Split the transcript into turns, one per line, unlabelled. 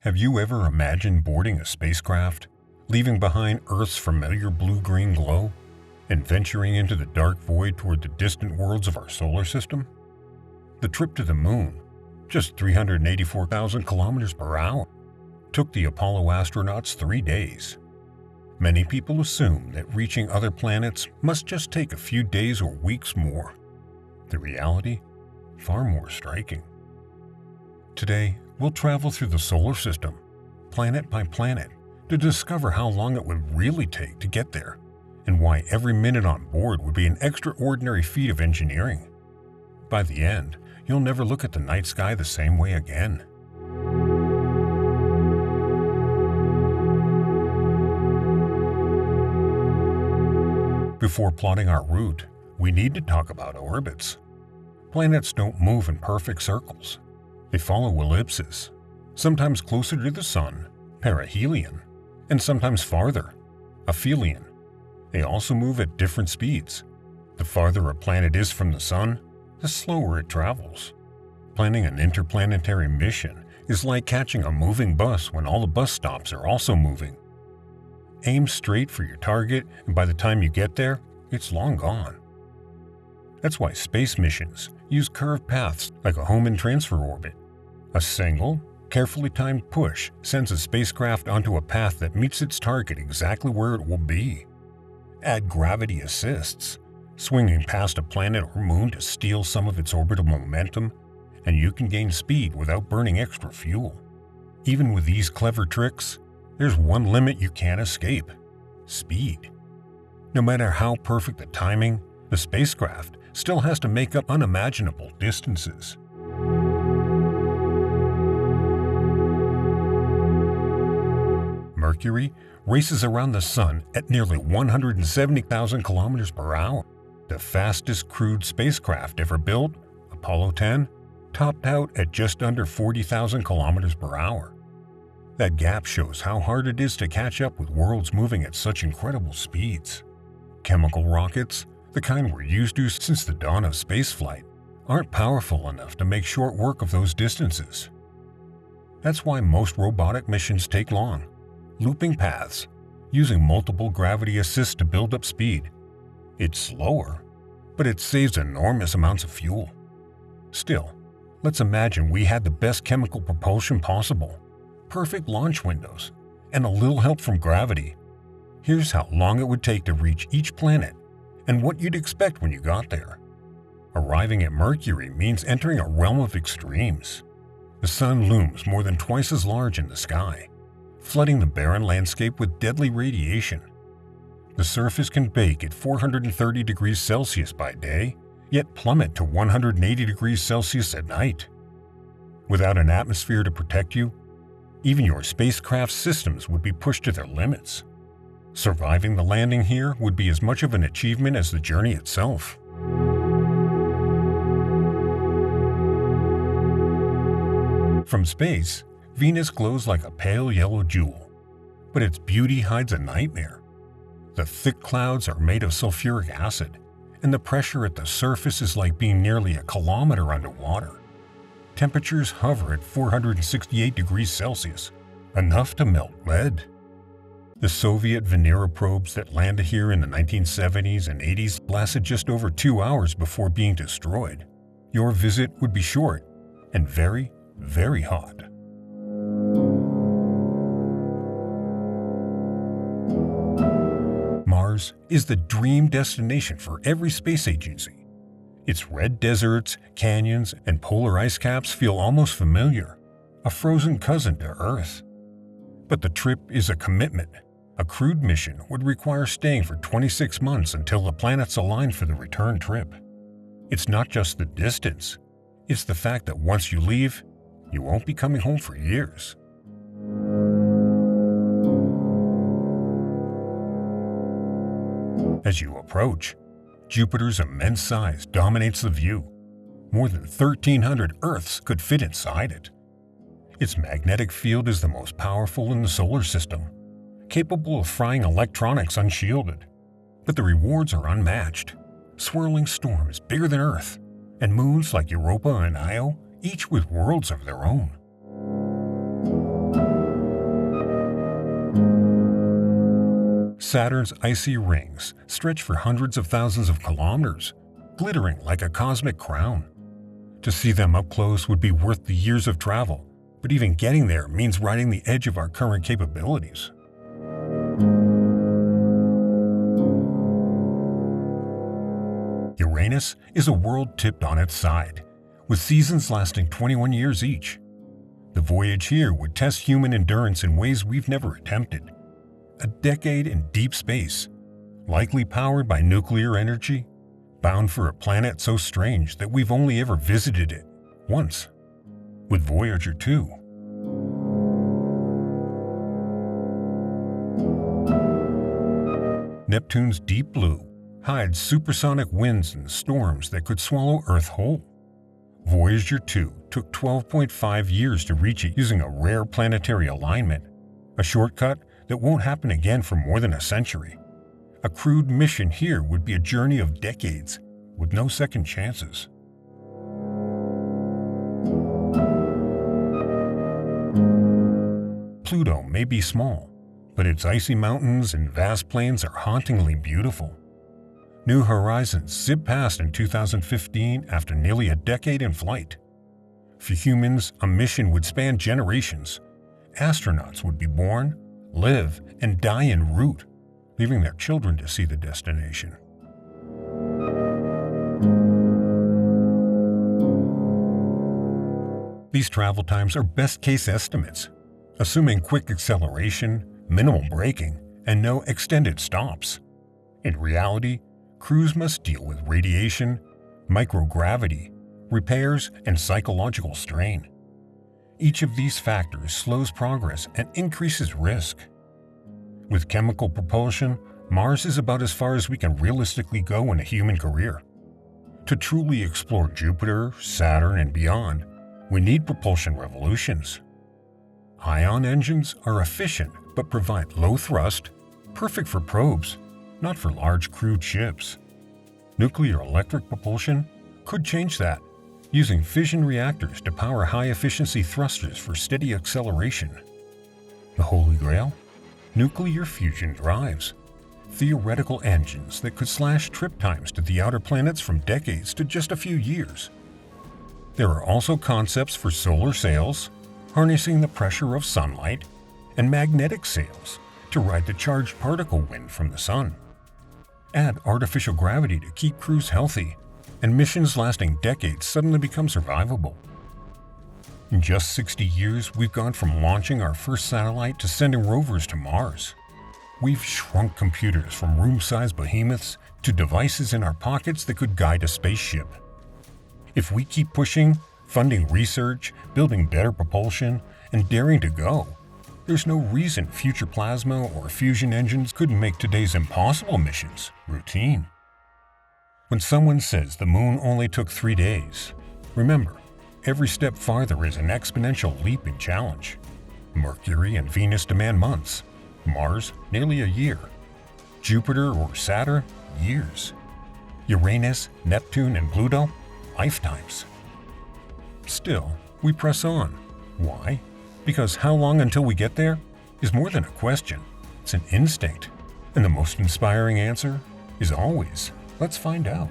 Have you ever imagined boarding a spacecraft, leaving behind Earth's familiar blue-green glow, and venturing into the dark void toward the distant worlds of our solar system? The trip to the moon, just 384,000 kilometers per hour, took the Apollo astronauts 3 days. Many people assume that reaching other planets must just take a few days or weeks more. The reality, far more striking. Today, we'll travel through the solar system, planet by planet, to discover how long it would really take to get there, and why every minute on board would be an extraordinary feat of engineering. By the end, you'll never look at the night sky the same way again. Before plotting our route, we need to talk about orbits. Planets don't move in perfect circles. They follow ellipses, sometimes closer to the Sun, perihelion, and sometimes farther, aphelion. They also move at different speeds. The farther a planet is from the Sun, the slower it travels. Planning an interplanetary mission is like catching a moving bus when all the bus stops are also moving. Aim straight for your target, and by the time you get there, it's long gone. That's why space missions use curved paths like a Hohmann transfer orbit. A single, carefully timed push sends a spacecraft onto a path that meets its target exactly where it will be. Add gravity assists, swinging past a planet or moon to steal some of its orbital momentum, and you can gain speed without burning extra fuel. Even with these clever tricks, there's one limit you can't escape: speed. No matter how perfect the timing, the spacecraft still has to make up unimaginable distances. Mercury races around the Sun at nearly 170,000 kilometers per hour. The fastest crewed spacecraft ever built, Apollo 10, topped out at just under 40,000 kilometers per hour. That gap shows how hard it is to catch up with worlds moving at such incredible speeds. Chemical rockets, the kind we're used to since the dawn of spaceflight, aren't powerful enough to make short work of those distances. That's why most robotic missions take long, looping paths, using multiple gravity assists to build up speed. It's slower, but it saves enormous amounts of fuel. Still, let's imagine we had the best chemical propulsion possible, perfect launch windows, and a little help from gravity. Here's how long it would take to reach each planet, and what you'd expect when you got there. Arriving at Mercury means entering a realm of extremes. The Sun looms more than twice as large in the sky, flooding the barren landscape with deadly radiation. The surface can bake at 430 degrees Celsius by day, yet plummet to 180 degrees Celsius at night. Without an atmosphere to protect you, even your spacecraft's systems would be pushed to their limits. Surviving the landing here would be as much of an achievement as the journey itself. From space, Venus glows like a pale yellow jewel, but its beauty hides a nightmare. The thick clouds are made of sulfuric acid, and the pressure at the surface is like being nearly a kilometer underwater. Temperatures hover at 468 degrees Celsius, enough to melt lead. The Soviet Venera probes that landed here in the 1970s and 80s lasted just over 2 hours before being destroyed. Your visit would be short and very, very hot. Mars is the dream destination for every space agency. Its red deserts, canyons, and polar ice caps feel almost familiar, a frozen cousin to Earth. But the trip is a commitment. A crewed mission would require staying for 26 months until the planets align for the return trip. It's not just the distance, it's the fact that once you leave, you won't be coming home for years. As you approach, Jupiter's immense size dominates the view. More than 1,300 Earths could fit inside it. Its magnetic field is the most powerful in the solar system, capable of frying electronics unshielded. But the rewards are unmatched. Swirling storms bigger than Earth, and moons like Europa and Io, each with worlds of their own. Saturn's icy rings stretch for hundreds of thousands of kilometers, glittering like a cosmic crown. To see them up close would be worth the years of travel, but even getting there means riding the edge of our current capabilities. Uranus is a world tipped on its side, with seasons lasting 21 years each. The voyage here would test human endurance in ways we've never attempted. A decade in deep space, likely powered by nuclear energy, bound for a planet so strange that we've only ever visited it once, with Voyager 2. Neptune's deep blue hides supersonic winds and storms that could swallow Earth whole. Voyager 2 took 12.5 years to reach it using a rare planetary alignment, a shortcut that won't happen again for more than a century. A crewed mission here would be a journey of decades, with no second chances. Pluto may be small, but its icy mountains and vast plains are hauntingly beautiful. New Horizons zipped past in 2015 after nearly a decade in flight. For humans, a mission would span generations. Astronauts would be born, live, and die en route, leaving their children to see the destination. These travel times are best-case estimates, assuming quick acceleration, minimal braking, and no extended stops. In reality, crews must deal with radiation, microgravity, repairs, and psychological strain. Each of these factors slows progress and increases risk. With chemical propulsion, Mars is about as far as we can realistically go in a human career. To truly explore Jupiter, Saturn, and beyond, we need propulsion revolutions. Ion engines are efficient but provide low thrust, perfect for probes, not for large crewed ships. Nuclear electric propulsion could change that, using fission reactors to power high-efficiency thrusters for steady acceleration. The Holy Grail? Nuclear fusion drives, theoretical engines that could slash trip times to the outer planets from decades to just a few years. There are also concepts for solar sails, harnessing the pressure of sunlight, and magnetic sails to ride the charged particle wind from the sun. Add artificial gravity to keep crews healthy, and missions lasting decades suddenly become survivable. In just 60 years, we've gone from launching our first satellite to sending rovers to Mars. We've shrunk computers from room-sized behemoths to devices in our pockets that could guide a spaceship. If we keep pushing, funding research, building better propulsion, and daring to go, there's no reason future plasma or fusion engines couldn't make today's impossible missions routine. When someone says the moon only took 3 days, remember, every step farther is an exponential leap in challenge. Mercury and Venus demand months, Mars nearly a year, Jupiter or Saturn years, Uranus, Neptune, and Pluto lifetimes. Still, we press on. Why? Because how long until we get there is more than a question, it's an instinct. And the most inspiring answer is always, let's find out.